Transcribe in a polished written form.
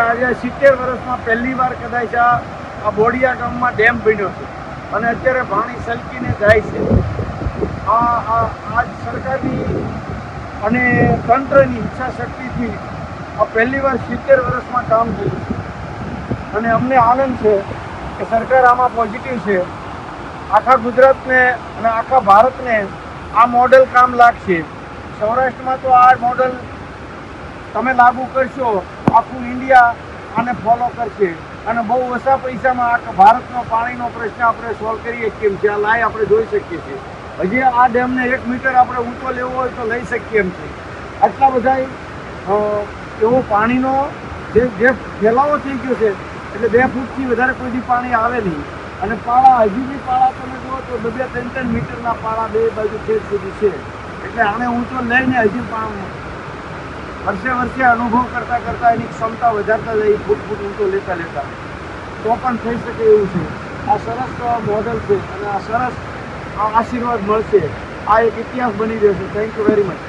આજે 70 વર્ષમાં પહેલી વાર કદાચ આ બોડિયા ગામમાં ડેમ બન્યો છે અને અત્યારે પાણી સલકીને જાય છે. આજ સરકારની અને તંત્રની ઈચ્છા શક્તિથી આ પહેલી વાર 70 વર્ષમાં કામ થયું છે અને અમને આનંદ છે કે સરકાર આમાં પોઝિટિવ છે. આખા ગુજરાતને અને આખા ભારતને આ મોડેલ કામ લાગશે. સૌરાષ્ટ્રમાં તો આ મોડેલ તમે લાગુ કરશો, આખું ઇન્ડિયા આને ફોલો કરશે અને બહુ ઓછા પૈસામાં આખા ભારતનો પાણીનો પ્રશ્ન આપણે સોલ્વ કરીએ કેમ છે. આ લાઈ આપણે જોઈ શકીએ છીએ. હજી આ ડેમને 1 મીટર આપણે ઊંચો લેવો હોય તો લઈ શકીએ એમ છે. આટલા બધા એવો પાણીનો જે ફેલાવો થઈ ગયો છે એટલે 2 ફૂટથી વધારે કોઈ પાણી આવે નહીં. અને પાળા હજી બી પાળા તમે જુઓ તો 2-3 મીટરના પાળા બે બાજુ ખેત સુધી છે. એટલે આને ઊંચો લઈને હજી વર્ષે અનુભવ કરતાં એની ક્ષમતા વધારતા જાય, ફૂટ ઊંચો લેતા તો પણ થઈ શકે એવું છે. આ સરસ મોડલ છે અને આ સરસ આશીર્વાદ મળશે. આ એક ઇતિહાસ બની જશે. Thank you very much.